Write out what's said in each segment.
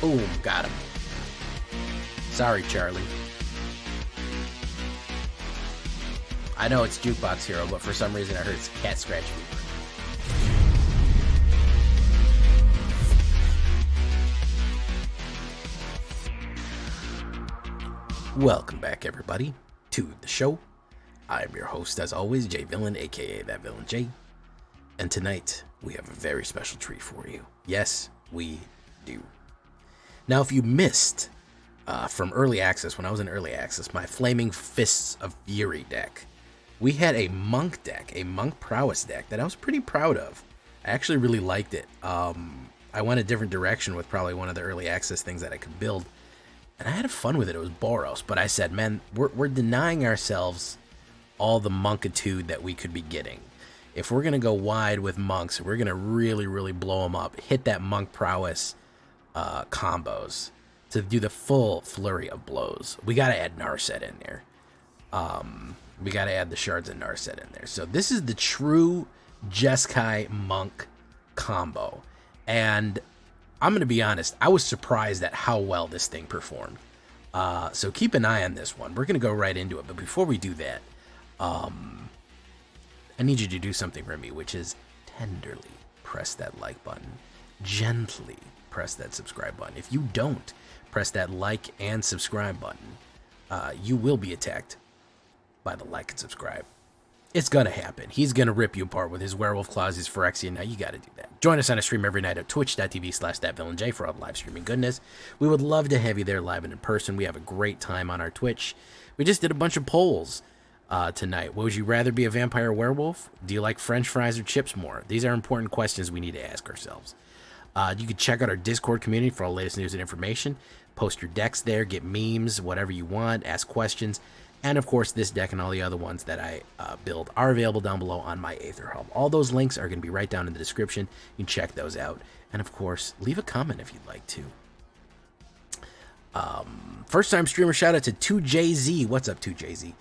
Boom, got him. Sorry, Charlie. I know it's Jukebox Hero, but for some reason I heard it's Cat Scratch Fever. Welcome back, everybody, to the show. I'm your host, as always, J Villain, aka That Villain J. And tonight, we have a very special treat for you. Yes, we do. Now, if you missed from early access, when I was in early access, my Flaming Fists of Fury deck, we had a monk deck, a monk prowess deck that I was pretty proud of. I actually really liked it. I went a different direction with probably one of the early access things that I could build, and I had fun with it. It was Boros, but I said, man, we're denying ourselves all the monkitude that we could be getting. If we're going to go wide with monks, we're going to really, really blow them up, hit that monk prowess combos to do the full flurry of blows. We got to add Narset in there. We got to add the shards of Narset in there. So this is the true Jeskai monk combo. And I'm going to be honest, I was surprised at how well this thing performed. So keep an eye on this one. We're going to go right into it. But before we do that, I need you to do something for me, which is tenderly press that like button. Gently press that subscribe button. If you don't press that like and subscribe button, you will be attacked by the like and subscribe. It's going to happen. He's going to rip you apart with his werewolf claws, his Phyrexian. Now you got to do that. Join us on a stream every night at twitch.tv/thatvillainj for all the live streaming goodness. We would love to have you there live and in person. We have a great time on our Twitch. We just did a bunch of polls tonight. Would you rather be a vampire or werewolf? Do you like French fries or chips more? These are important questions we need to ask ourselves. You can check out our Discord community for all the latest news and information. Post your decks there, get memes, whatever you want, ask questions. And of course, this deck and all the other ones that I build are available down below on my AetherHub. All those links are going to be right down in the description. You can check those out. And of course, leave a comment if you'd like to. First time streamer shout out to 2JZ. What's up, 2JZ?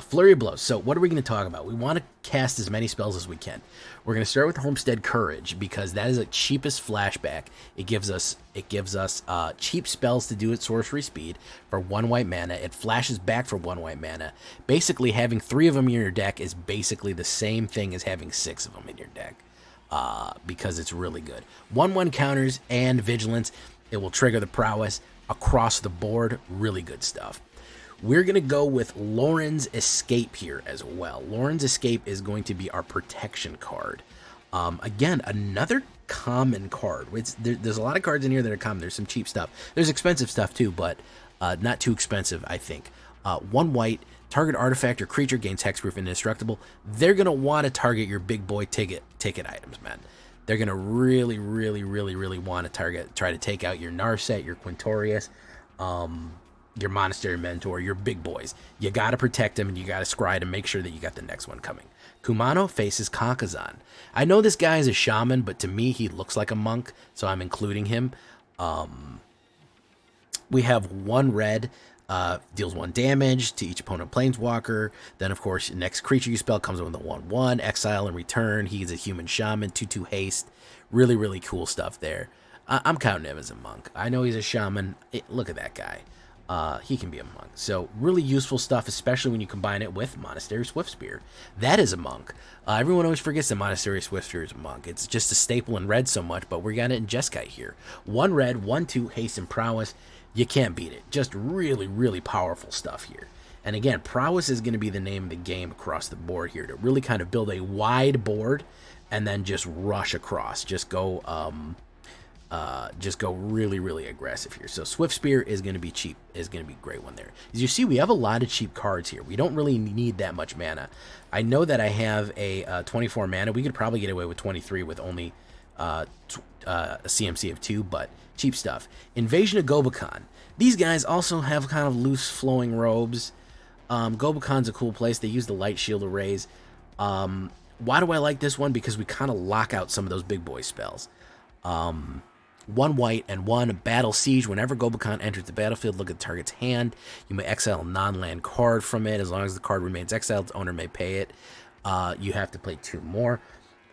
Flurry of Blows. So what are we going to talk about? We want to cast as many spells as we can. We're going to start with Homestead Courage because that is the cheapest flashback. It gives us cheap spells to do at sorcery speed for 1 white mana. It flashes back for 1 white mana. Basically, having 3 of them in your deck is basically the same thing as having 6 of them in your deck because it's really good. 1/1 counters and vigilance. It will trigger the prowess across the board. Really good stuff. We're going to go with Loran's Escape here as well. Loran's Escape is going to be our protection card. Again, another common card. There's a lot of cards in here that are common. There's some cheap stuff. There's expensive stuff too, but not too expensive, I think. 1 white, target artifact or creature gains hexproof and indestructible. They're going to want to target your big boy ticket items, man. They're going to really, really, really, really want to try to take out your Narset, your Quintorius, your Monastery Mentor, your big boys. You got to protect them and you got to scry to make sure that you got the next one coming. Kumano faces Kakkazan. I know this guy is a shaman, but to me, he looks like a monk, so I'm including him. We have 1 red, deals 1 damage to each opponent planeswalker. Then, of course, next creature you spell comes with a 1/1. Exile in return. He's a human shaman, 2/2 haste. Really, really cool stuff there. I'm counting him as a monk. I know he's a shaman. Look at that guy. He can be a monk. So really useful stuff, especially when you combine it with Monastery Swiftspear. That is a monk. Everyone always forgets that Monastery Swiftspear is a monk. It's just a staple in red so much, but we got it in Jeskai here. 1 red, 1/2 haste and prowess. You can't beat it. Just really, really powerful stuff here. And again, prowess is going to be the name of the game across the board here to really kind of build a wide board and then just rush across. Just go really, really aggressive here. So Swiftspear is going to be cheap, is going to be a great one there. As you see, we have a lot of cheap cards here. We don't really need that much mana. I know that I have a 24 mana. We could probably get away with 23 with only a CMC of 2, but cheap stuff. Invasion of Gobakhan. These guys also have kind of loose flowing robes. Gobakhan's a cool place. They use the light shield arrays. Why do I like this one? Because we kind of lock out some of those big boy spells. 1 white and 1 battle siege. Whenever Gobakhan enters the battlefield, look at the target's hand. You may exile a non-land card from it. As long as the card remains exiled, its owner may pay it. You have to play 2 more.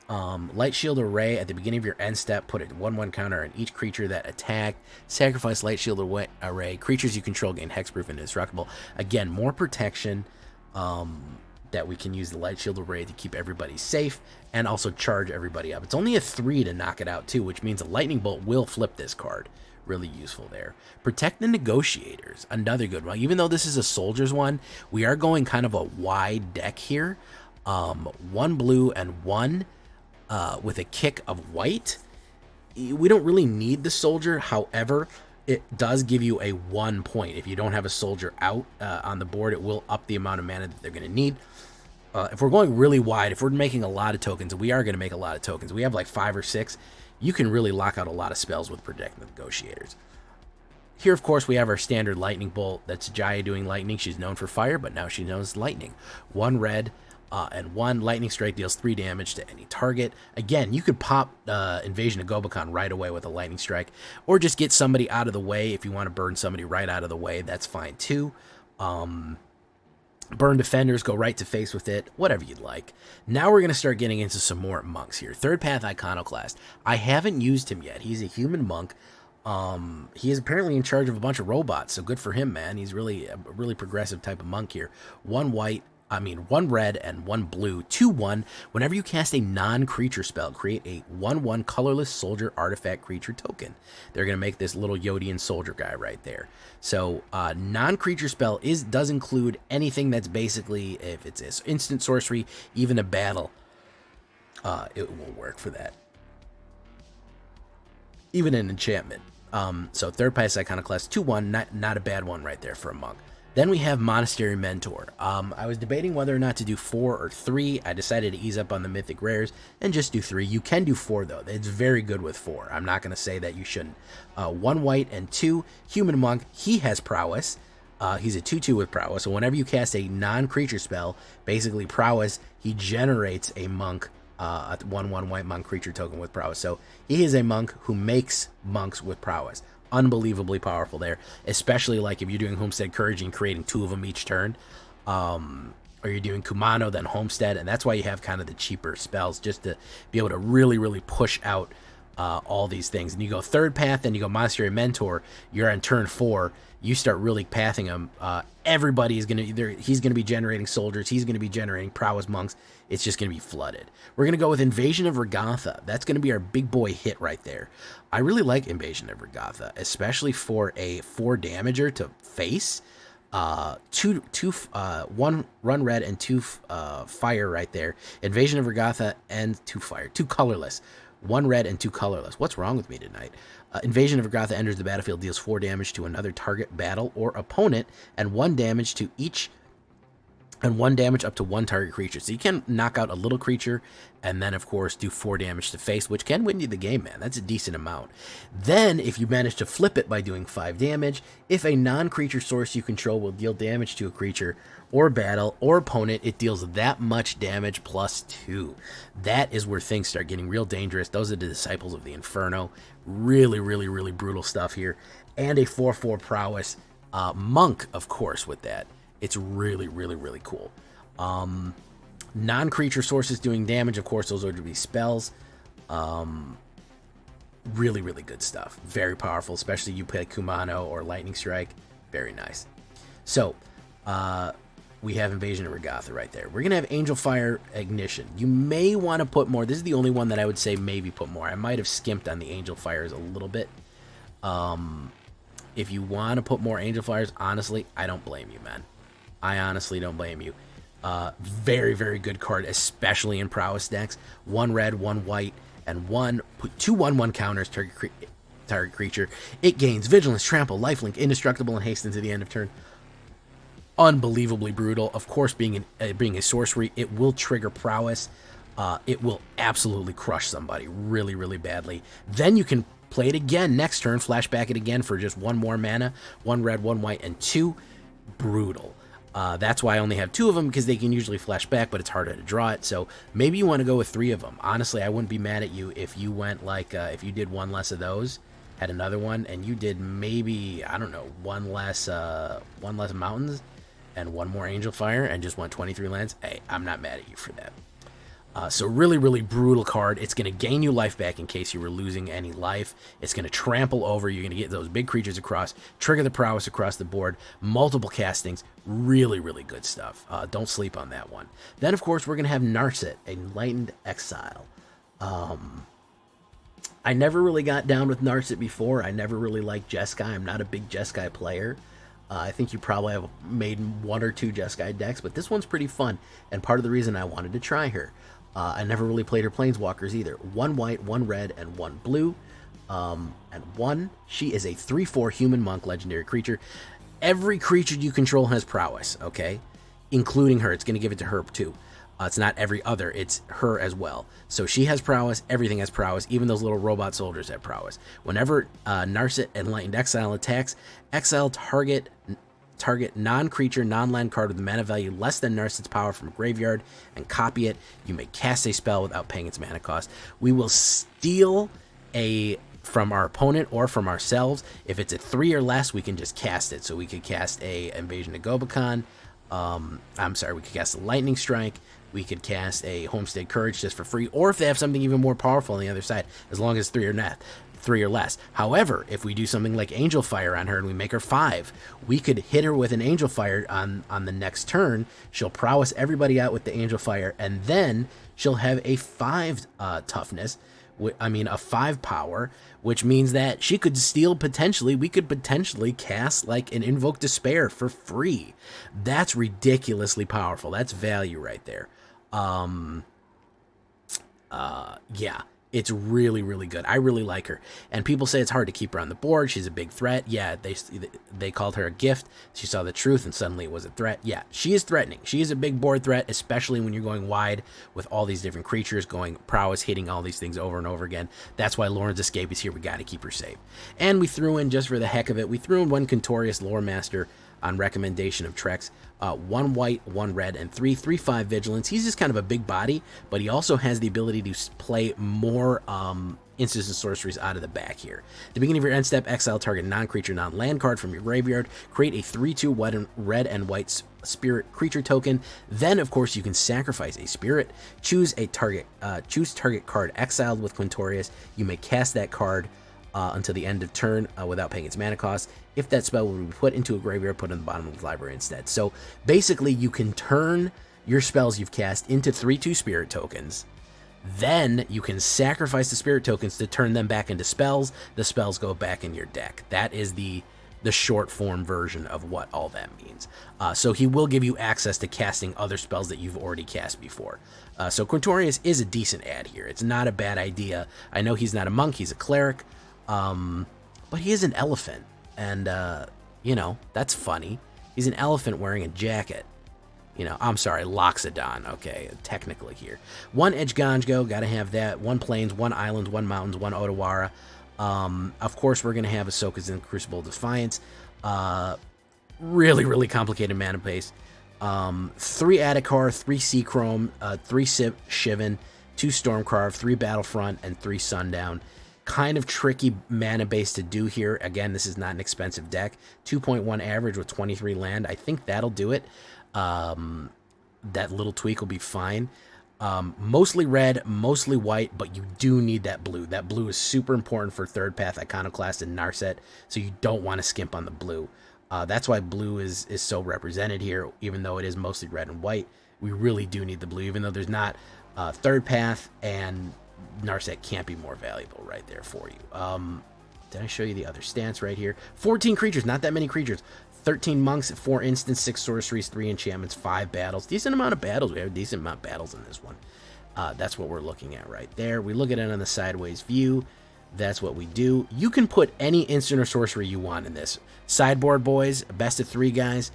Light Shield Array at the beginning of your end step, put a 1/1 counter on each creature that attacked. Sacrifice Light Shield Array. Creatures you control gain hexproof and indestructible. Again, more protection that we can use the Light Shield Array to keep everybody safe and also charge everybody up. It's only a 3 to knock it out too, which means a Lightning Bolt will flip this card. Really useful there. Protect the Negotiators, another good one. Even though this is a Soldiers one, we are going kind of a wide deck here. 1 blue and 1 with a kick of white. We don't really need the soldier. However, it does give you a 1 point. If you don't have a soldier out on the board, it will up the amount of mana that they're going to need. If we're going really wide, if we're making a lot of tokens, and we are going to make a lot of tokens, we have like 5 or 6, you can really lock out a lot of spells with Protect the Negotiators. Here, of course, we have our standard Lightning Bolt. That's Jaya doing lightning. She's known for fire, but now she knows lightning. 1 red. And 1 lightning strike deals 3 damage to any target. Again, you could pop Invasion of Gobakhan right away with a lightning strike, or just get somebody out of the way. If you want to burn somebody right out of the way, that's fine too. Burn defenders, go right to face with it, whatever you'd like. Now we're going to start getting into some more monks here. Third Path Iconoclast. I haven't used him yet. He's a human monk. He is apparently in charge of a bunch of robots, so good for him, man. He's really a really progressive type of monk here. 1 red and 1 blue, 2/1. Whenever you cast a non-creature spell, create a 1/1 colorless soldier artifact creature token. They're going to make this little Yodian soldier guy right there. So non-creature spell does include anything that's basically, if it's an instant sorcery, even a battle, it will work for that. Even an enchantment. So Third Pass Iconoclast, 2/1, not a bad one right there for a monk. Then we have Monastery Mentor. I was debating whether or not to do 4 or 3. I decided to ease up on the mythic rares and just do 3. You can do 4 though. It's very good with 4. I'm not going to say that you shouldn't. 1 white and 2 human monk. He has Prowess. He's a 2/2 with Prowess. So whenever you cast a non-creature spell, basically Prowess, he generates a monk, a 1/1 white monk creature token with Prowess. So he is a monk who makes monks with Prowess. Unbelievably powerful there, especially like if you're doing Homestead Courage and creating 2 of them each turn, or you're doing Kumano, then Homestead, and that's why you have kind of the cheaper spells, just to be able to really push out all these things. And you go Third Path, then you go Monastery Mentor, you're on turn 4, you start really pathing them. Everybody is going to he's going to be generating soldiers, he's going to be generating Prowess monks. It's just going to be flooded. We're going to go with Invasion of Regatha. That's going to be our big boy hit right there. I really like Invasion of Regatha, especially for a 4 damager to face. 1 run red and 2 fire right there. Invasion of Regatha and 2 fire, 2 colorless. 1 red and 2 colorless. What's wrong with me tonight? Invasion of Regatha enters the battlefield, deals 4 damage to another target, battle, or opponent, and 1 damage to each, and 1 damage up to 1 target creature. So you can knock out a little creature, and then, of course, do 4 damage to face, which can win you the game, man. That's a decent amount. Then, if you manage to flip it by doing 5 damage, if a non-creature source you control will deal damage to a creature, or battle, or opponent, it deals that much damage plus 2. That is where things start getting real dangerous. Those are the Disciples of the Inferno. Really brutal stuff here. And a 4/4 Prowess. Monk, of course, with that. It's really cool. Non-creature sources doing damage, of course, those are to be spells. Really good stuff. Very powerful, especially you play Kumano or Lightning Strike. Very nice. So, we have Invasion of Regatha right there. We're going to have Angelfire Ignition. You may want to put more. This is the only one that I would say maybe put more. I might have skimped on the Angelfires a little bit. If you want to put more Angelfires, honestly, I don't blame you, man. I honestly don't blame you. Very good card, especially in Prowess decks. 1 red, 1 white, and 2 1/1 counters target creature. It gains Vigilance, Trample, Lifelink, Indestructible, and Haste into the end of turn. Unbelievably brutal. Of course, being a sorcery, it will trigger Prowess. It will absolutely crush somebody really badly. Then you can play it again next turn, flashback it again for just 1 more mana. 1 red, 1 white, and 2. Brutal. That's why I only have 2 of them, because they can usually flash back, but it's harder to draw it. So maybe you want to go with 3 of them. Honestly, I wouldn't be mad at you if you went like, if you did 1 less of those, had another one, and you did maybe, I don't know, 1 less mountains and 1 more Angelfire and just went 23 lands. Hey, I'm not mad at you for that. So really, really brutal card. It's going to gain you life back in case you were losing any life. It's going to trample over. You're going to get those big creatures across, trigger the prowess across the board, multiple castings. Really, really good stuff. Don't sleep on that one. Then, of course, we're going to have Narset, Enlightened Exile. I never really got down with Narset before. I never really liked Jeskai. I'm not a big Jeskai player. I think you probably have made 1 or 2 Jeskai decks, but this one's pretty fun, and part of the reason I wanted to try her. I never really played her Planeswalkers either. 1 white, 1 red, and 1 blue. She is a 3/4 human monk legendary creature. Every creature you control has prowess, okay? Including her. It's going to give it to her too. It's not every other, it's her as well. So she has prowess, everything has prowess, even those little robot soldiers have prowess. Whenever Narset Enlightened Exile attacks, exile target non-creature, non-land card with a mana value less than Narset's power from a graveyard and copy it. You may cast a spell without paying its mana cost. We will steal from our opponent or from ourselves. If it's a 3 or less, we can just cast it. So we could cast a Invasion of Gobakhan. We could cast a Lightning Strike. We could cast a Homestead Courage just for free, or if they have something even more powerful on the other side, as long as 3 or less. However, if we do something like Angelfire on her and we make her 5, we could hit her with an Angelfire on the next turn. She'll prowess everybody out with the Angelfire, and then she'll have a 5 toughness. A 5 power, which means that she could steal potentially. We could potentially cast like an Invoke Despair for free. That's ridiculously powerful. That's value right there. Yeah, it's really, really good. I really like her. And people say it's hard to keep her on the board. She's a big threat. Yeah, they called her a gift. She saw the truth and suddenly it was a threat. Yeah, she is threatening. She is a big board threat, especially when you're going wide with all these different creatures going prowess, hitting all these things over and over again. That's why Loran's Escape is here. We got to keep her safe. And we threw in, just for the heck of it, we threw in 1 Quintorius Loremaster on recommendation of Trex. 1 white, 1 red, and 3/5 vigilance. He's just kind of a big body, but he also has the ability to play more instants and sorceries out of the back here. At the beginning of your end step, exile target non-creature, non-land card from your graveyard. Create a 3/2 red and white spirit creature token. Then, of course, you can sacrifice a spirit. Choose target card exiled with Quintorius. You may cast that card until the end of turn without paying its mana cost. If that spell will be put into a graveyard, put in the bottom of the library instead. So basically, you can turn your spells you've cast into 3/2 spirit tokens. Then you can sacrifice the spirit tokens to turn them back into spells. The spells go back in your deck. That is the short form version of what all that means. So he will give you access to casting other spells that you've already cast before. So Quintorius is a decent add here. It's not a bad idea. I know he's not a monk, he's a cleric. But he is an elephant, and, that's funny. He's an elephant wearing a jacket. I'm sorry, Loxodon, okay, technically here. 1 Edge Ganjo, gotta have that. 1 Plains, 1 Islands, 1 Mountains, 1 Otawara. Of course, we're gonna have Ahsoka's in Crucible Defiance. Really, really complicated mana base. 3 Adarkar, 3 Seachrome, 3 Shivan, 2 Stormcarve, 3 Battlefront, and 3 Sundown. Kind of tricky mana base to do here. Again, this is not an expensive deck. 2.1 average with 23 land. I think that'll do it. That little tweak will be fine. Mostly red, mostly white, but you do need that blue. That blue is super important for third path, Iconoclast, and Narset, so you don't want to skimp on the blue. That's why blue is so represented here, even though it is mostly red and white. We really do need the blue, even though there's not third path, and Narset can't be more valuable right there for you. Did I show you the other stance right here? 14 creatures, not that many creatures. 13 monks, 4 instants, 6 sorceries, 3 enchantments, 5 battles. Decent amount of battles. We have a decent amount of battles in this one. That's what we're looking at right there. We look at it on the sideways view. That's what we do. You can put any instant or sorcery you want in this. Sideboard boys, best of 3 guys.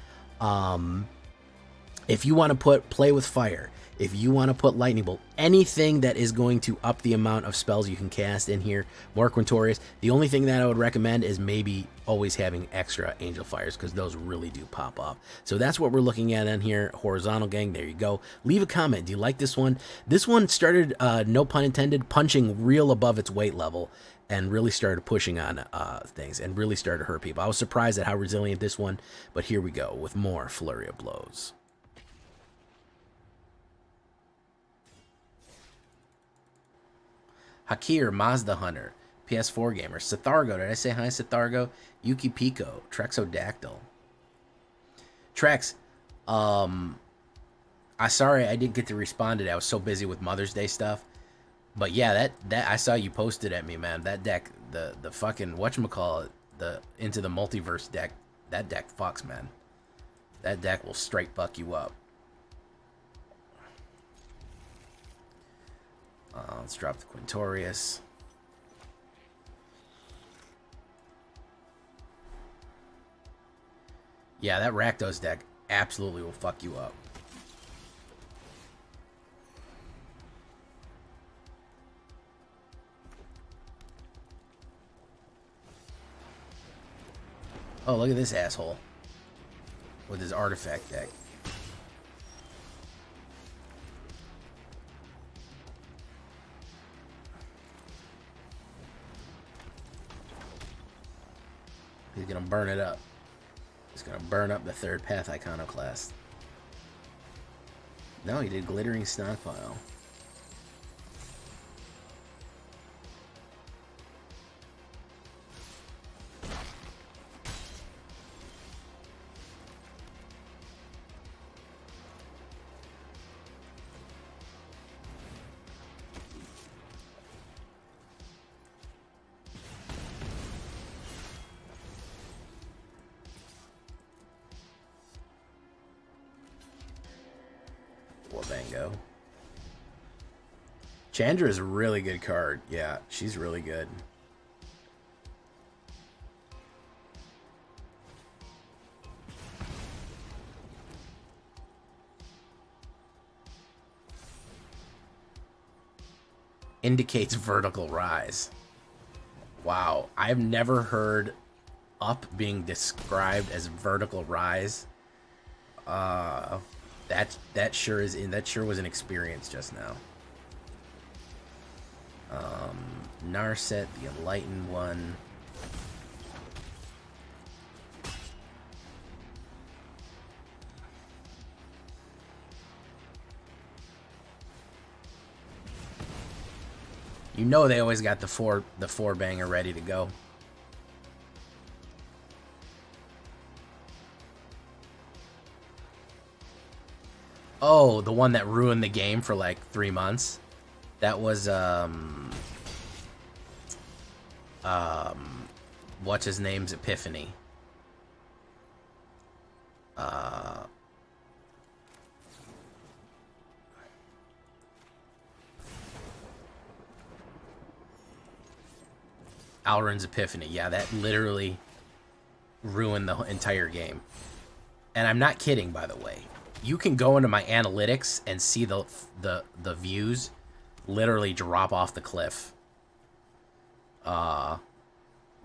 If you want to play with fire, if you want to put lightning bolt, anything that is going to up the amount of spells you can cast in here, more Quintorius. The only thing that I would recommend is maybe always having extra Angelfires, because those really do pop off. So that's what we're looking at in here. Horizontal gang, there you go. Leave a comment. Do you like this one? This one started, no pun intended, punching real above its weight level, and really started pushing on things, and really started to hurt people. I was surprised at how resilient this one, but here we go with more Flurry of Blows. Hakir, Mazda Hunter, PS4 Gamer, Sathargo, did I say hi, Sathargo? Yuki Pico, Trexodactyl. Trex, sorry I didn't get to respond to that. I was so busy with Mother's Day stuff. But yeah, that I saw you posted at me, man. That deck, the fucking whatchamacallit, the Into the Multiverse deck, that deck fucks, man. That deck will straight fuck you up. Let's drop the Quintorius. Yeah, that Rakdos deck absolutely will fuck you up. Oh, look at this asshole with his artifact deck. He's gonna burn it up. He's gonna burn up the third path Iconoclast. No, he did Glittering Stockpile. Bango. Chandra is a really good card. Yeah, she's really good. Indicates vertical rise. Wow, I've never heard up being described as vertical rise. That sure was an experience just now. Narset, the Enlightened one. You know they always got the four banger ready to go. Oh, the one that ruined the game for like 3 months. That was what's his name's Epiphany. Alrund's Epiphany. Yeah, that literally ruined the entire game. And I'm not kidding, by the way. You can go into my analytics and see the views literally drop off the cliff.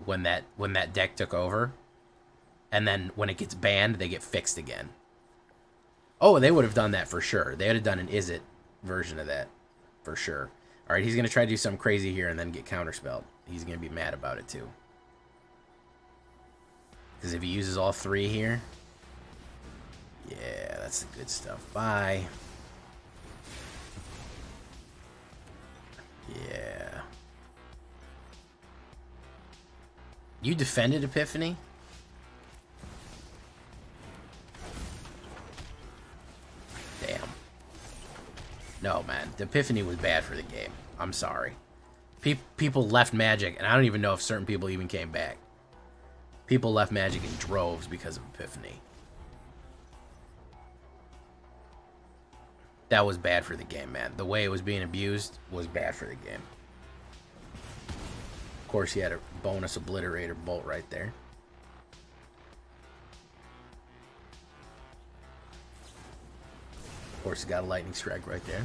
When that deck took over, and then when it gets banned, they get fixed again. Oh, they would have done that for sure. They would have done an Is It version of that for sure. All right, he's gonna try to do something crazy here and then get counterspelled. He's gonna be mad about it too. Because if he uses all three here, yeah, that's the good stuff. Bye. Yeah. You defended Epiphany? Damn. No, man. The Epiphany was bad for the game. I'm sorry. People left Magic, and I don't even know if certain people even came back. People left Magic in droves because of Epiphany. That was bad for the game, man. The way it was being abused was bad for the game. Of course, he had a bonus Obliterator Bolt right there. Of course, he got a Lightning Strike right there.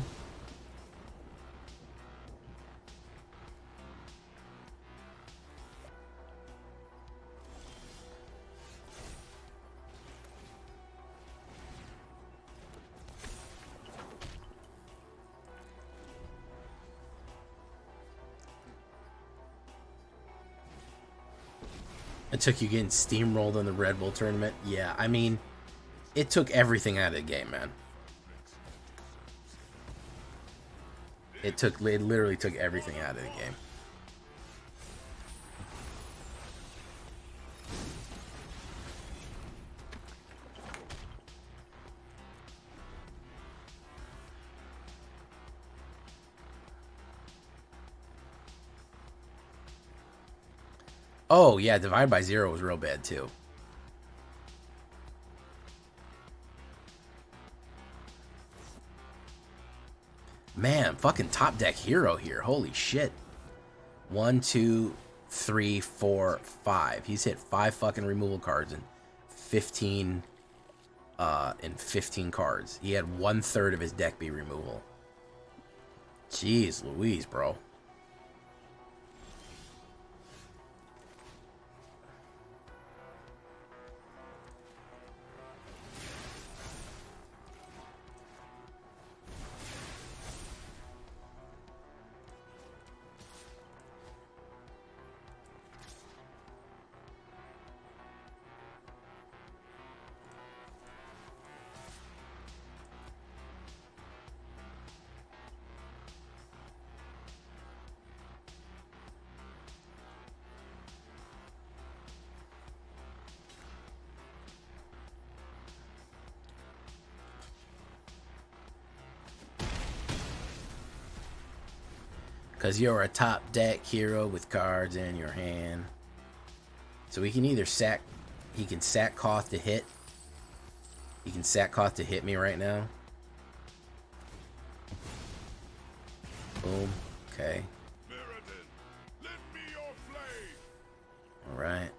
It took you getting steamrolled in the Red Bull tournament. Yeah, I mean, it took everything out of the game, man. It literally took everything out of the game. Oh, yeah, Divide by Zero was real bad, too. Man, fucking top deck hero here. Holy shit. 1, 2, 3, 4, 5. He's hit 5 fucking removal cards and 15 cards. He had 1/3 of his deck be removal. Jeez Louise, bro. Because you're a top deck hero with cards in your hand. So he can either sack... He can sack Koth to hit. He can sack Koth to hit me right now. Boom. Okay. Alright.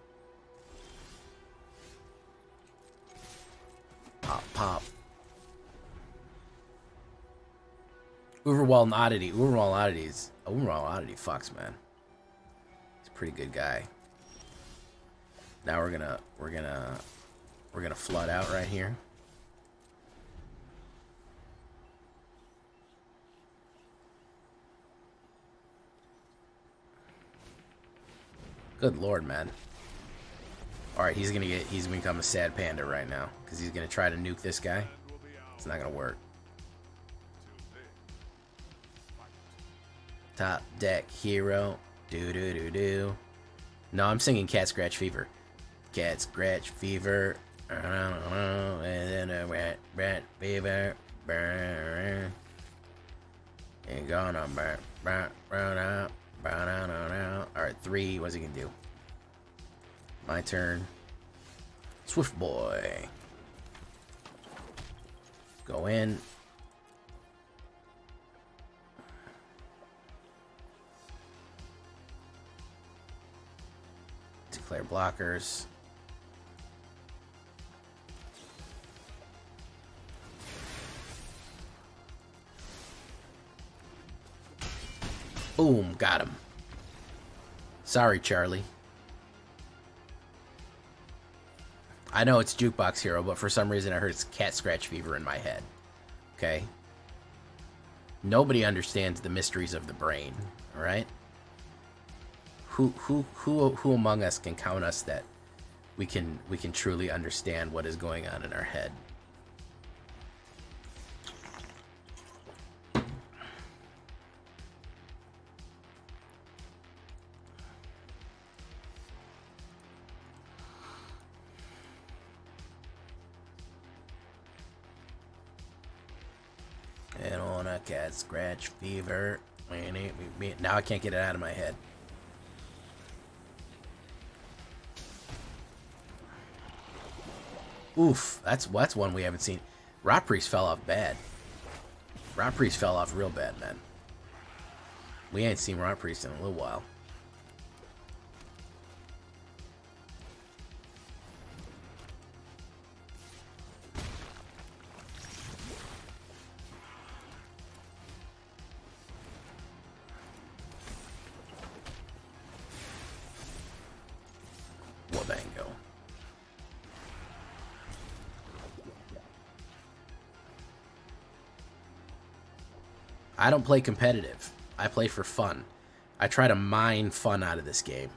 Pop, pop. Overwhelmed Oddity. Overwhelmed Oddity fucks, man. He's a pretty good guy. Now we're gonna flood out right here. Good lord, man. Alright, he's become a sad panda right now. Because he's gonna try to nuke this guy. It's not gonna work. Top deck hero. Do. No, I'm singing Cat Scratch Fever. Cat Scratch Fever. And then a rat fever. Ain't gonna burn out. Alright, 3. What's he gonna do? My turn. Swift Boy. Go in. Declare blockers. Boom, got him. Sorry, Charlie. I know it's Jukebox Hero, but for some reason I heard Cat Scratch Fever in my head. Okay? Nobody understands the mysteries of the brain, alright? Who among us can count us that we can truly understand what is going on in our head? And on a Cat Scratch Fever. Now I can't get it out of my head. Oof, that's one we haven't seen. Rot Priest fell off bad. Rot Priest fell off real bad, man. We ain't seen Rot Priest in a little while. Wabango. I don't play competitive. I play for fun. I try to mine fun out of this game.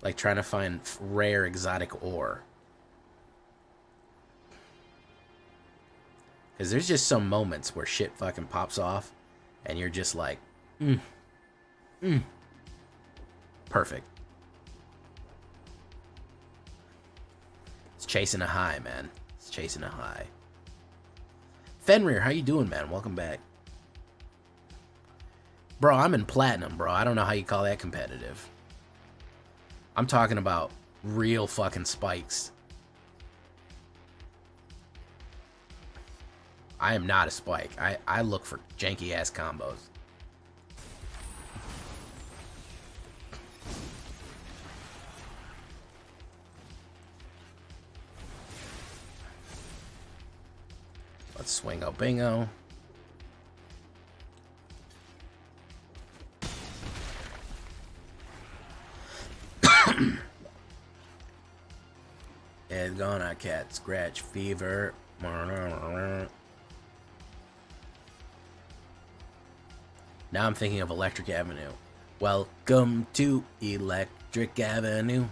Like trying to find rare exotic ore. Because there's just some moments where shit fucking pops off. And you're just like, perfect. It's chasing a high, man. It's chasing a high. Fenrir, how you doing, man? Welcome back. Bro, I'm in platinum, bro. I don't know how you call that competitive. I'm talking about real fucking spikes. I am not a spike. I look for janky ass combos. Let's swing out bingo. It's gonna cat scratch fever. Now I'm thinking of Electric Avenue. Welcome to Electric Avenue.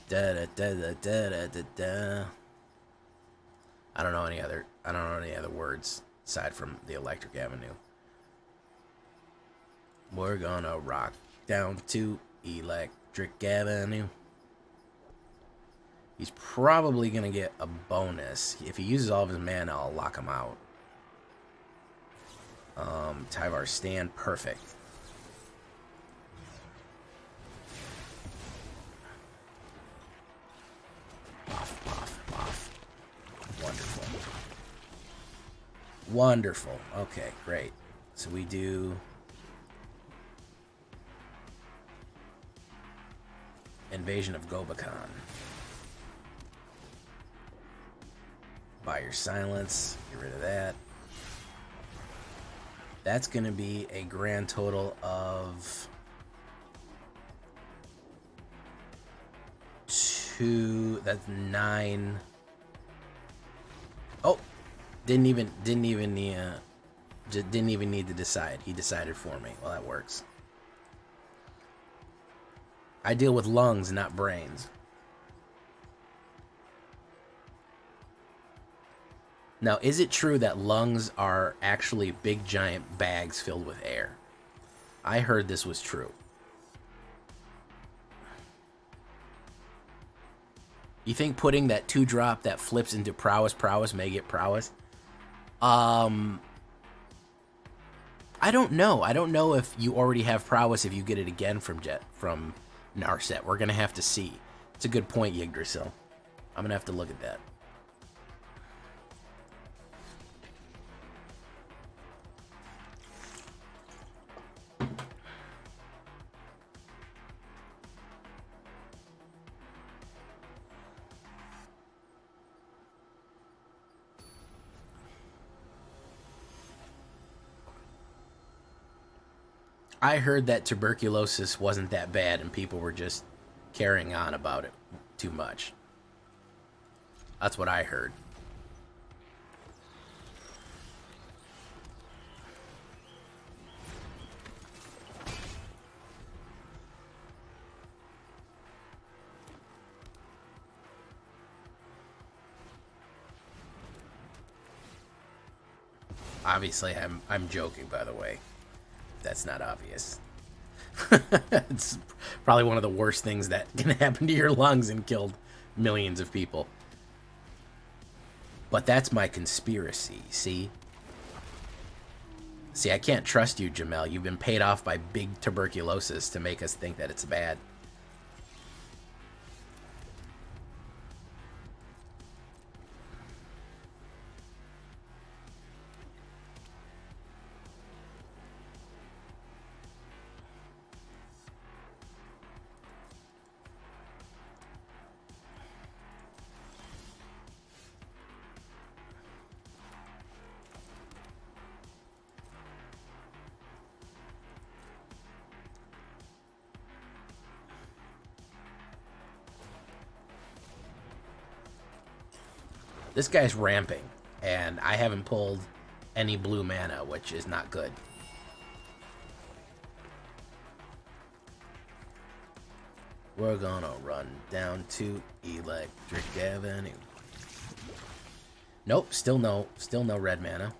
Da da da da da da da. I don't know any other words aside from the Electric Avenue. We're gonna rock down to Electric Avenue. He's probably gonna get a bonus. If he uses all of his mana, I'll lock him out. Tyvar stand, perfect. Off. Wonderful. Wonderful. Okay, great. So we do Invasion of Gobakhan. Buy your silence. Get rid of that. That's going to be a grand total of 2. That's 9. Oh, didn't even need to decide. He decided for me. Well, that works. I deal with lungs, not brains. Now, is it true that lungs are actually big giant bags filled with air? I heard this was true. You think putting that 2-drop that flips into Prowess may get Prowess? I don't know. I don't know if you already have Prowess if you get it again from Narset. We're going to have to see. It's a good point, Yggdrasil. I'm going to have to look at that. I heard that tuberculosis wasn't that bad and people were just carrying on about it too much. That's what I heard. Obviously, I'm joking, by the way. That's not obvious. It's probably one of the worst things that can happen to your lungs and killed millions of people. But that's my conspiracy, see? See, I can't trust you, Jamel. You've been paid off by big tuberculosis to make us think that it's bad. This guy's ramping, and I haven't pulled any blue mana, which is not good. We're gonna run down to Electric Avenue. Nope, still no red mana.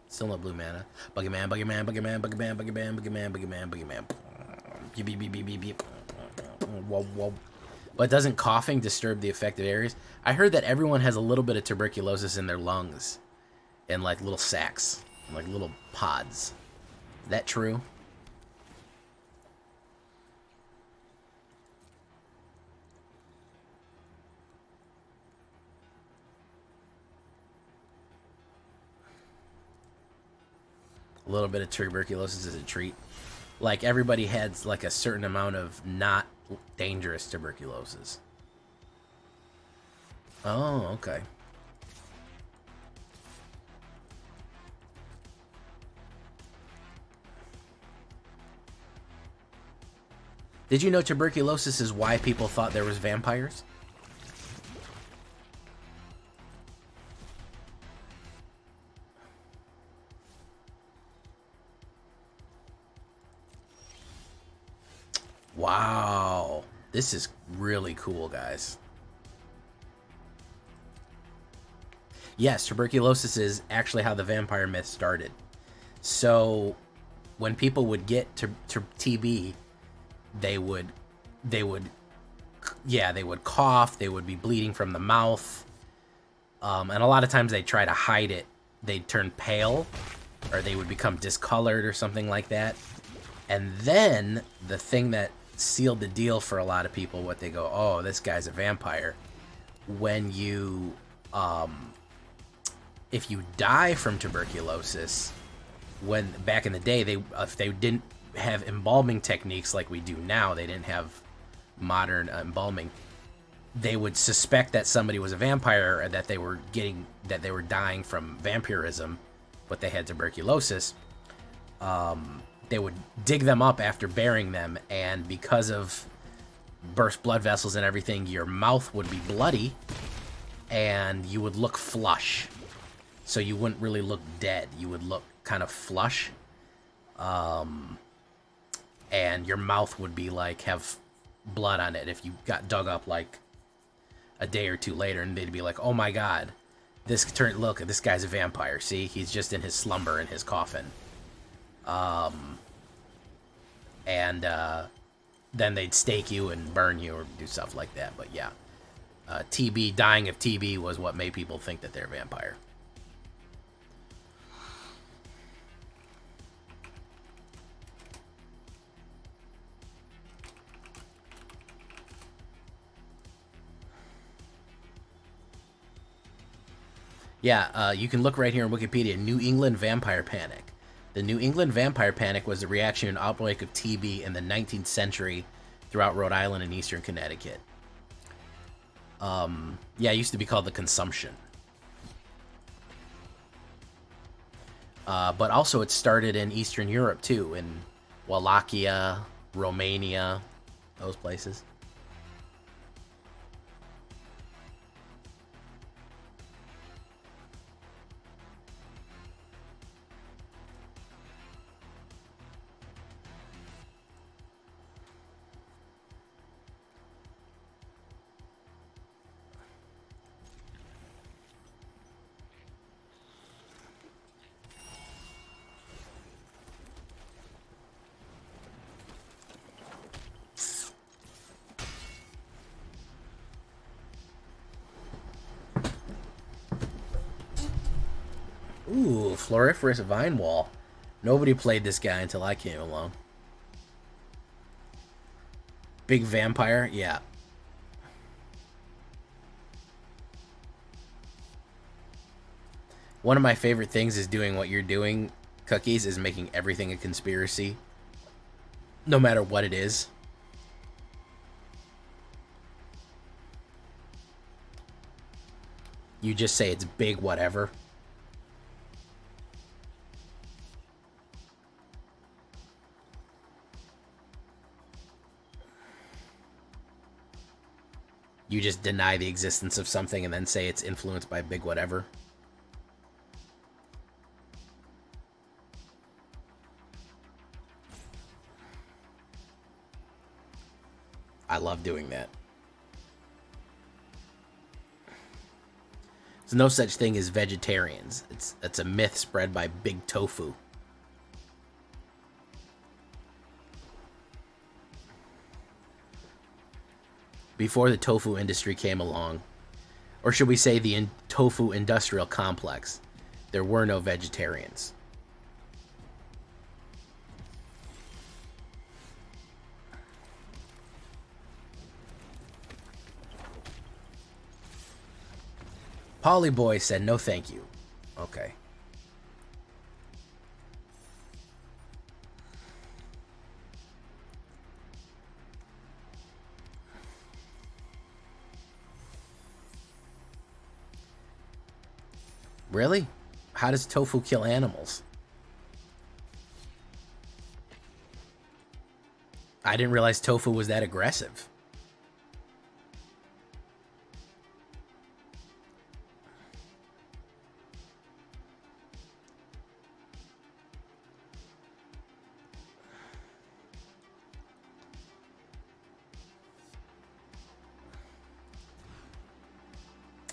Still no blue mana. Buggy man, buggy man, buggy man, buggy man, buggy man, buggy man, buggy man, buggy man. Beep, beep, beep, beep, beep, beep. Whoa, whoa. But doesn't coughing disturb the affected areas? I heard that everyone has a little bit of tuberculosis in their lungs. In like little sacs. Like little pods. Is that true? A little bit of tuberculosis is a treat. Like everybody has like a certain amount of not dangerous tuberculosis. Oh, okay. Did you know tuberculosis is why people thought there was vampires? Wow. This is really cool, guys. Yes, tuberculosis is actually how the vampire myth started. So when people would get to TB, they would cough, they would be bleeding from the mouth, and a lot of times they try to hide it. They'd turn pale, or they would become discolored or something like that. And then the thing that sealed the deal for a lot of people, what they go, oh, this guy's a vampire. When you, if you die from tuberculosis, when back in the day, if they didn't have embalming techniques like we do now, they didn't have modern embalming, they would suspect that somebody was a vampire or that they were dying from vampirism, but they had tuberculosis. They would dig them up after burying them, and because of burst blood vessels and everything, your mouth would be bloody, and you would look flush. So you wouldn't really look dead. You would look kind of flush. And your mouth would be like, have blood on it if you got dug up like a day or two later, and they'd be like, oh my god, look, this guy's a vampire. See, he's just in his slumber in his coffin. And then they'd stake you and burn you or do stuff like that. But yeah, dying of TB was what made people think that they're a vampire. Yeah, you can look right here in Wikipedia, New England Vampire Panic. The New England Vampire Panic was the reaction to an outbreak of TB in the 19th century throughout Rhode Island and eastern Connecticut. Yeah, it used to be called the Consumption. But also it started in Eastern Europe too, in Wallachia, Romania, those places. Ooh, Floriferous Vine Wall. Nobody played this guy until I came along. Big vampire? Yeah. One of my favorite things is doing what you're doing, Cookies, is making everything a conspiracy. No matter what it is. You just say it's big whatever. You just deny the existence of something and then say it's influenced by big whatever. I love doing that. There's no such thing as vegetarians. It's a myth spread by Big Tofu. Before the tofu industry came along, or should we say the tofu industrial complex, there were no vegetarians. Polyboy said no thank you. Okay. Really? How does tofu kill animals? I didn't realize tofu was that aggressive.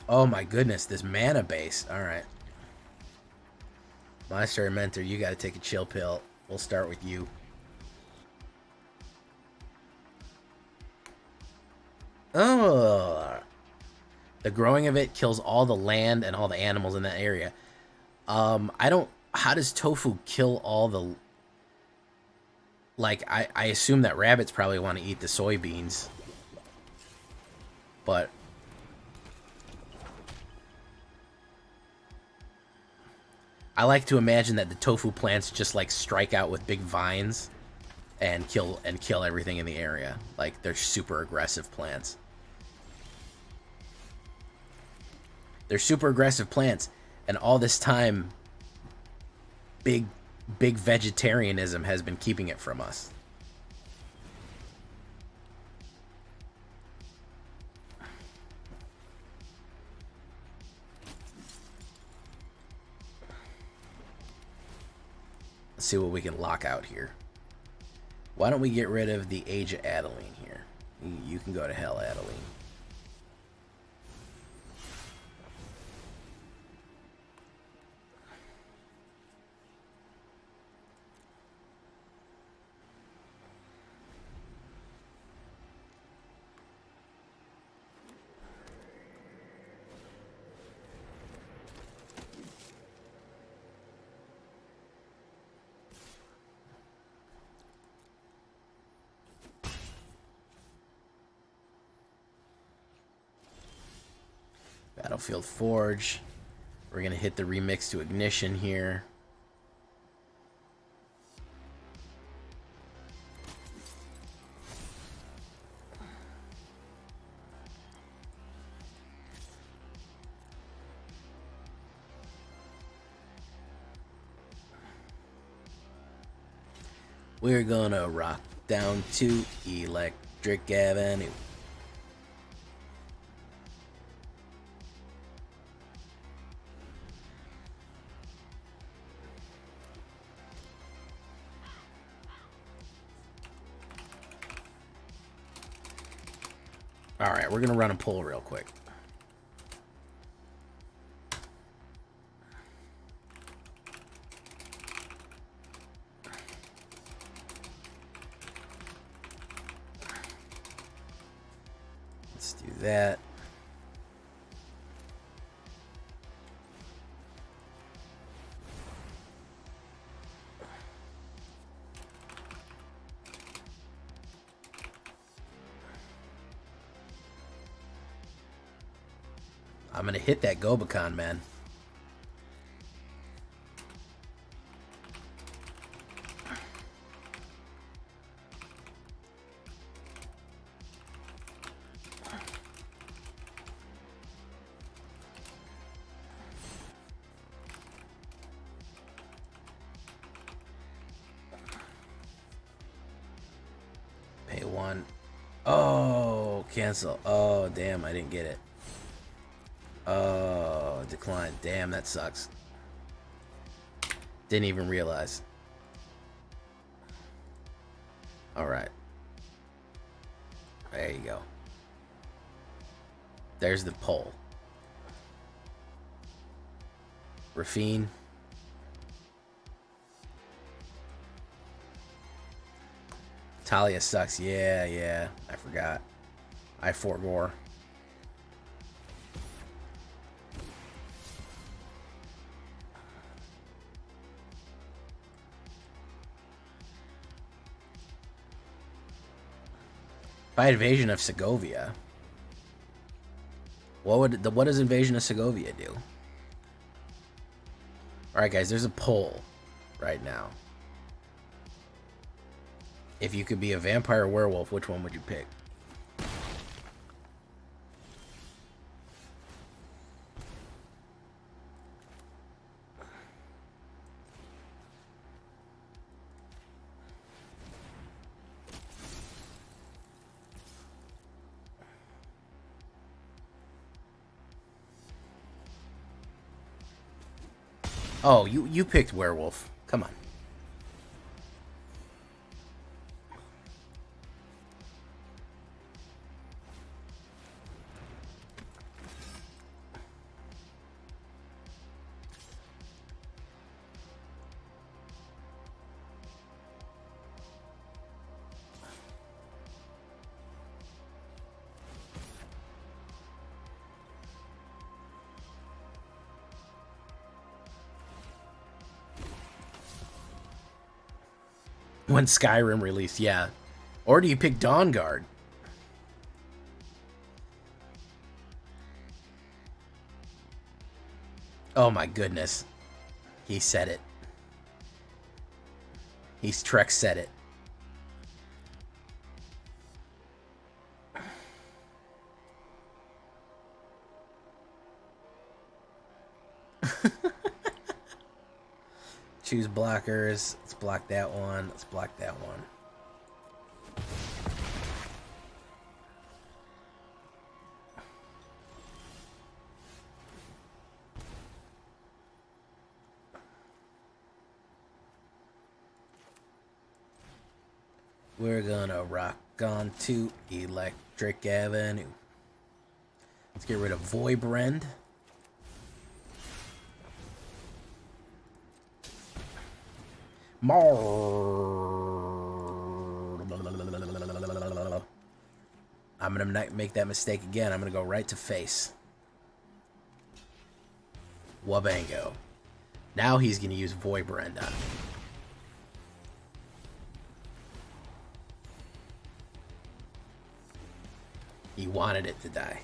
Oh my goodness, this mana base. Alright. Monastery Mentor, you gotta take a chill pill. We'll start with you. Oh, the growing of it kills all the land and all the animals in that area. I don't... How does tofu kill all the... Like, I assume that rabbits probably want to eat the soybeans. But... I like to imagine that the tofu plants just like strike out with big vines and kill everything in the area. Like they're super aggressive plants. They're super aggressive plants, and all this time big vegetarianism has been keeping it from us. Let's see what we can lock out here. Why don't we get rid of the Age of Adeline here? You can go to hell, Adeline. Battlefield Forge. We're going to hit the remix to Ignition here. We're going to rock down to Electric Avenue. Alright, we're going to run a pull real quick. Let's do that. I'm going to hit that Gobakhan, man. Pay one. Oh, cancel. Oh, damn, I didn't get it. Oh, decline. Damn, that sucks. Didn't even realize. Alright. There you go. There's the poll. Rafine. Talia sucks. Yeah. I forgot. I forgore. By Invasion of Segovia. What does Invasion of Segovia do? Alright guys, there's a poll right now. If you could be a vampire or werewolf, which one would you pick? Oh, you picked werewolf. Come on. When Skyrim released, yeah. Or do you pick Dawnguard? Oh my goodness. He said it. He's Trek said it. Choose blockers. Let's block that one. Let's block that one. We're gonna rock on to Electric Avenue. Let's get rid of Voibrend. I'm gonna make that mistake again. I'm gonna go right to face. Wabango. Now he's gonna use Voibrend on me. He wanted it to die.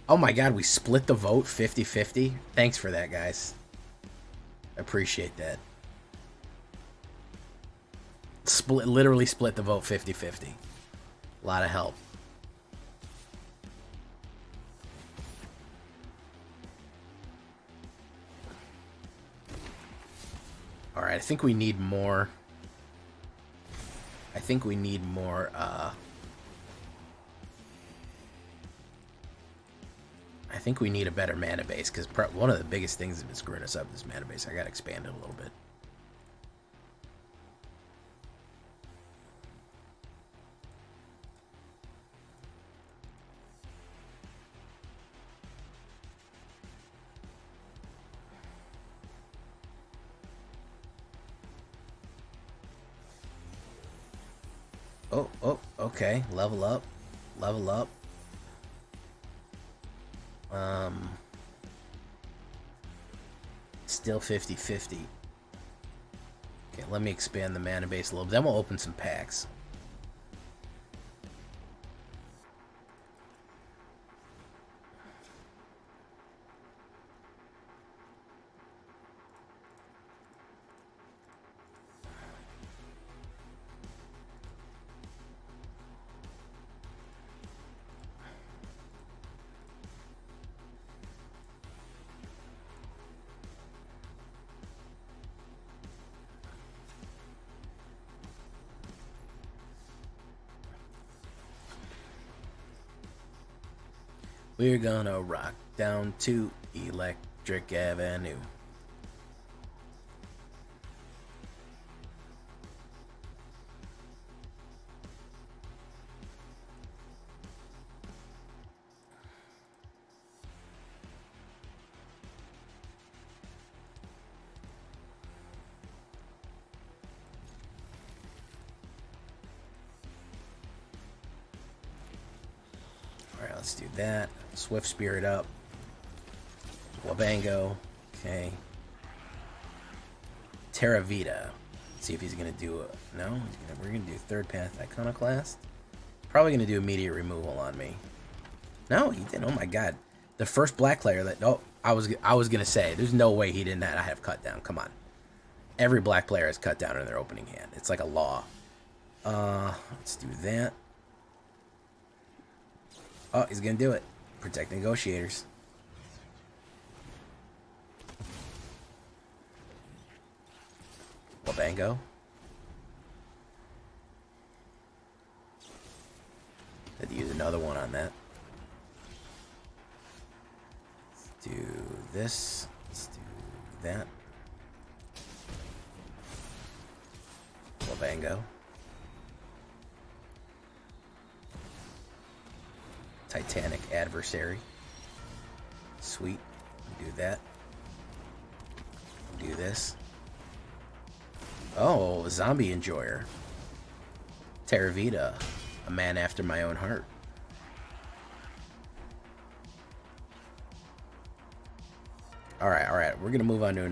Oh my god, we split the vote 50-50. Thanks for that, guys. Appreciate that. Literally split the vote 50-50. A lot of help. Alright, I think we need more. I think we need more, I think we need a better mana base, because one of the biggest things that's been screwing us up is mana base. I gotta expand it a little bit. Oh, okay. Level up. Level up. Still 50-50. Okay, let me expand the mana base a little bit. Then we'll open some packs. We're gonna rock down to Electric Avenue. let's do that. Swiftspear it up. Wabango. Okay. Terravita. See if he's gonna do a no. We're gonna do third path Iconoclast. Probably gonna do immediate removal on me. No, he didn't. Oh my god. The first black player that I was gonna say there's no way he didn't have cut down. Come on. Every black player has cut down in their opening hand. It's like a law. Let's do that. Oh, he's gonna do it. Protect the Negotiators. Wabango. Had to use another one on that. Let's do this. Let's do that. Wabango. Titanic Adversary. Sweet. Do that. Do this. Oh, Zombie Enjoyer. Terravita. A man after my own heart. Alright. We're going to move on to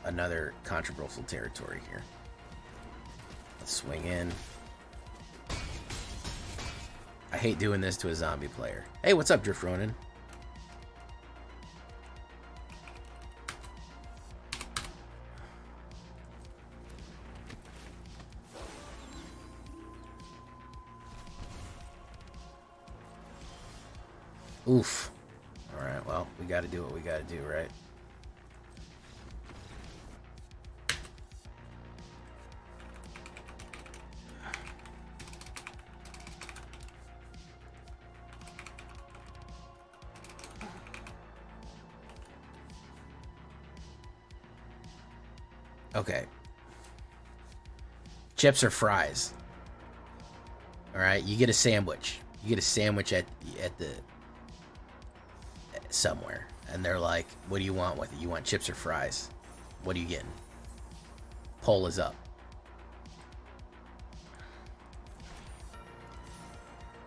another controversial territory here. Let's swing in. I hate doing this to a zombie player. Hey, what's up, Drift Ronin? Oof. Alright, well, we gotta do what we gotta do, right? Okay. Chips or fries. Alright, you get a sandwich. You get a sandwich at the somewhere, and they're like, what do you want with it? You want chips or fries? What are you getting? Poll is up.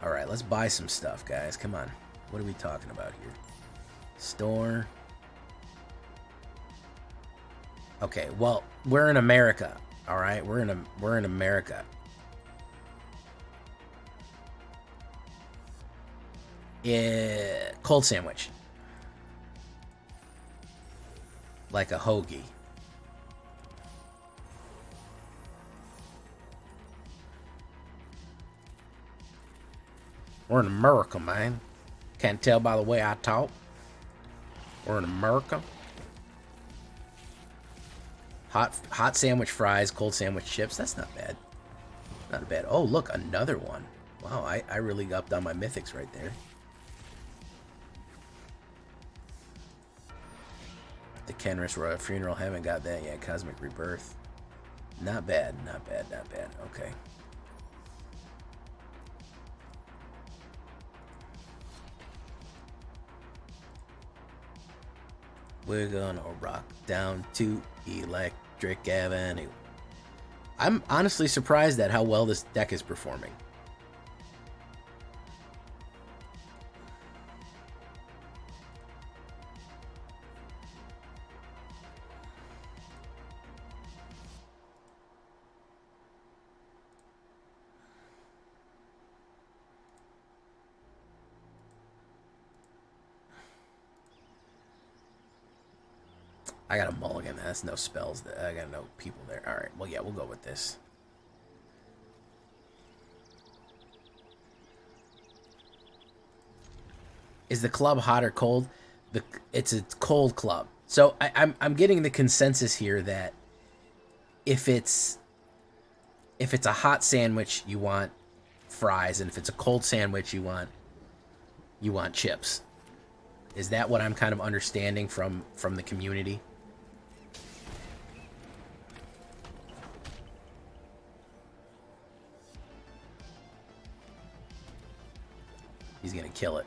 Alright, let's buy some stuff, guys. Come on. What are we talking about here? Store. Okay, well, we're in America. Alright, we're in America. Cold sandwich. Like a hoagie. We're in America, man. Can't tell by the way I talk. We're in America. Hot sandwich fries, cold sandwich chips. That's not bad. Not bad. Oh, look, another one. Wow, I really upped on my mythics right there. The Kenris Royal Funeral, haven't got that yet. Cosmic Rebirth. Not bad, not bad, not bad. Okay. We're gonna rock down to Electric Avenue. I'm honestly surprised at how well this deck is performing. I got a mulligan. That's no spells. I got no people there. All right. Well, yeah, we'll go with this. Is the club hot or cold? It's a cold club. So I'm getting the consensus here that if it's a hot sandwich, you want fries, and if it's a cold sandwich, you want chips. Is that what I'm kind of understanding from the community? He's gonna kill it.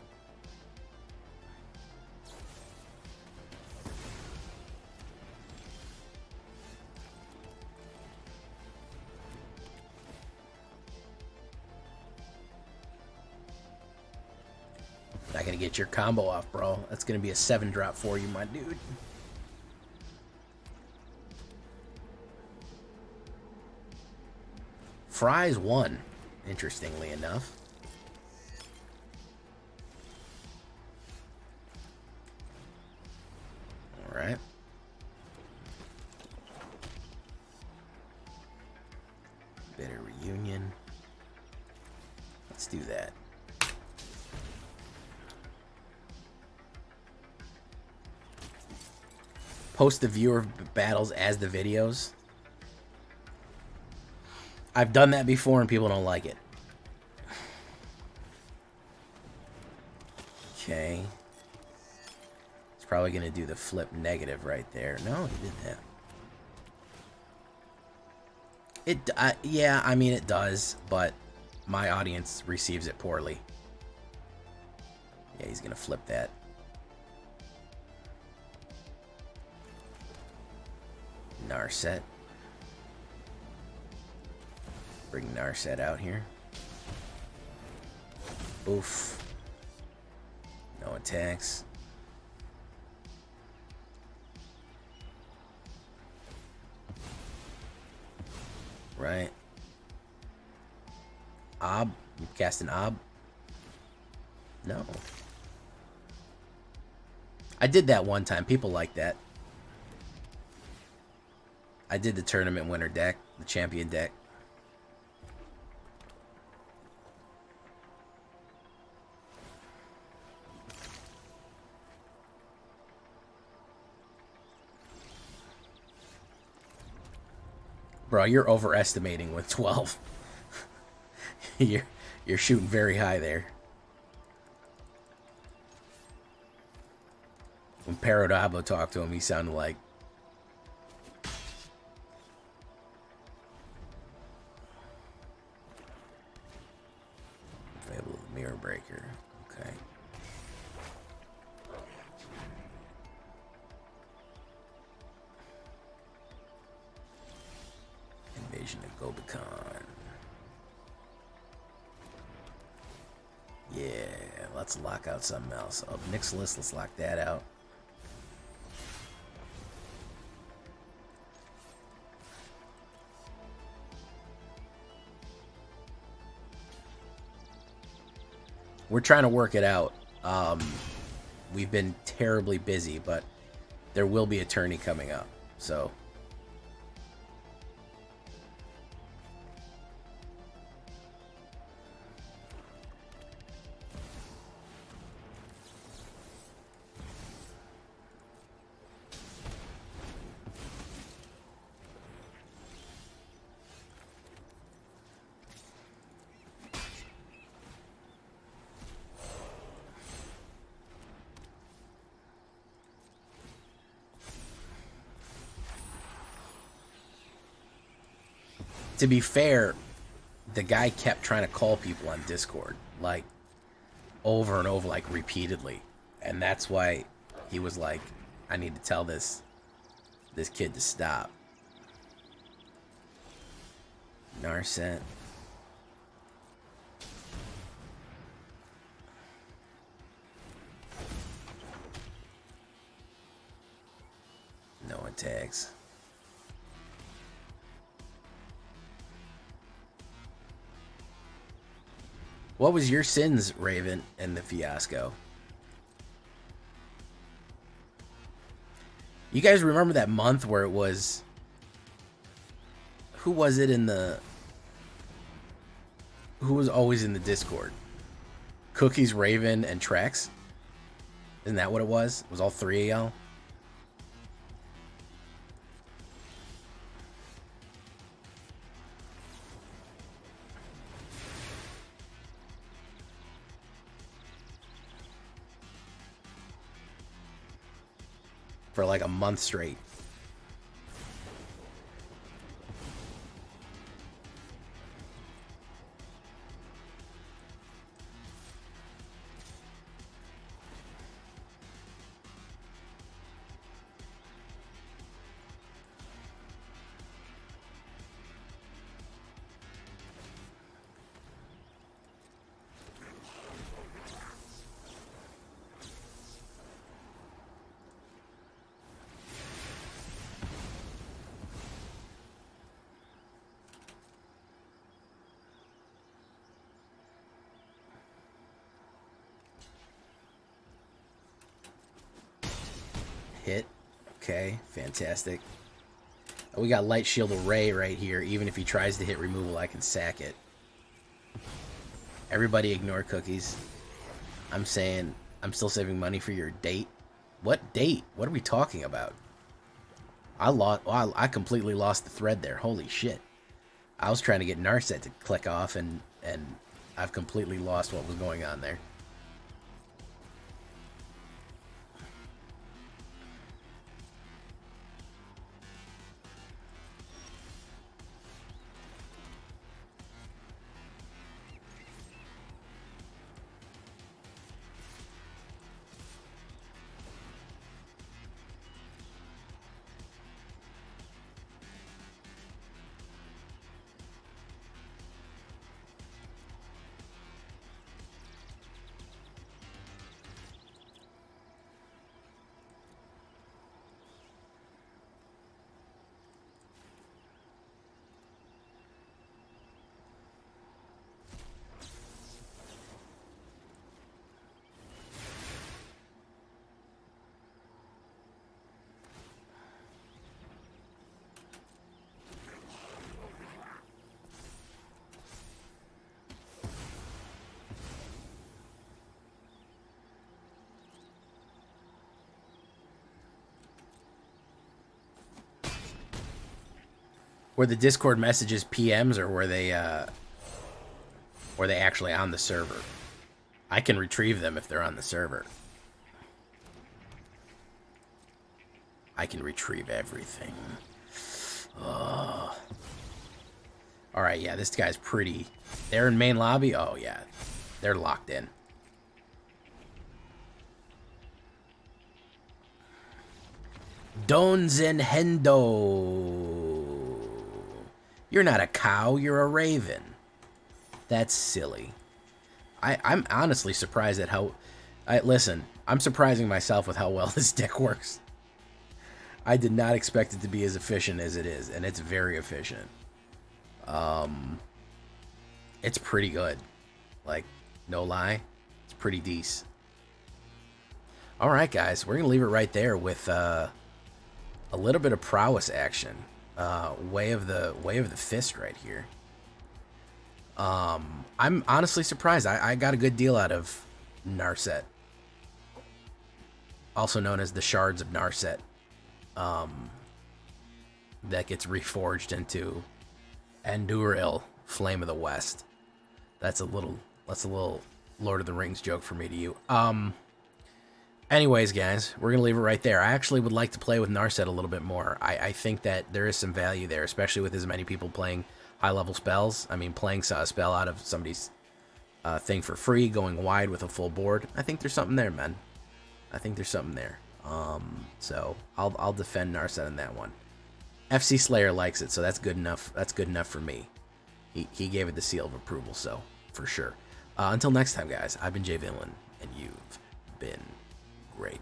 Not gonna get your combo off, bro. That's gonna be a 7-drop for you, my dude. Fries won, interestingly enough. All right. Bitter reunion. Let's do that. Post the viewer battles as the videos. I've done that before and people don't like it. Okay. It's probably going to do the flip negative right there. No, he did that. Yeah, I mean it does, but my audience receives it poorly. Yeah, he's going to flip that. Narset. Bring Narset out here. Oof. No attacks. Right. Ob. You cast an Ob? No. I did that one time. People like that. I did the tournament winner deck, the champion deck. Bro, you're overestimating with 12. you're shooting very high there. When Paradabo talked to him, he sounded like Fable of the Mirror Breaker. Okay. Invasion of Gobakhan. Yeah, let's lock out something else. Oh, Nixless, let's lock that out. We're trying to work it out. We've been terribly busy, but there will be a tourney coming up, so... To be fair, the guy kept trying to call people on Discord, like, over and over, like, repeatedly. And that's why he was like, I need to tell this kid to stop. Narset. No attacks. What was your sins, Raven, in the fiasco? You guys remember that month where it was... Who was it in the... Who was always in the Discord? Cookies, Raven, and Trex? Isn't that what it was? It was all three of y'all? For like a month straight. hit. Okay, fantastic. We got Light Shield Array right here. Even if he tries to hit removal, I can sack it. Everybody ignore cookies. I'm saying I'm still saving money for your date. What date? What are we talking about? I completely lost the thread there. Holy shit. I was trying to get Narset to click off, and I've completely lost what was going on there. Were the Discord messages PMs, or were they actually on the server? I can retrieve them if they're on the server. I can retrieve everything. Oh. Alright, yeah, this guy's pretty... They're in main lobby? Oh, yeah. They're locked in. Donzen Hendo. You're not a cow, you're a raven. That's silly. I'm honestly surprised at how... Listen, I'm surprising myself with how well this deck works. I did not expect it to be as efficient as it is, and it's very efficient. It's pretty good. Like, no lie, it's pretty decent. Alright, guys, we're going to leave it right there with a little bit of prowess action. Way of the fist right here. I'm honestly surprised. I got a good deal out of Narset, also known as the Shards of Narset. That gets reforged into Anduril, Flame of the West. That's a little Lord of the Rings joke for me to you. Anyways, guys, we're going to leave it right there. I actually would like to play with Narset a little bit more. I think that there is some value there, especially with as many people playing high-level spells. I mean, playing a spell out of somebody's thing for free, going wide with a full board. I think there's something there, man. I think there's something there. So I'll defend Narset in that one. FC Slayer likes it, so that's good enough. That's good enough for me. He gave it the seal of approval, so for sure. Until next time, guys, I've been Jay Villain, and you've been great.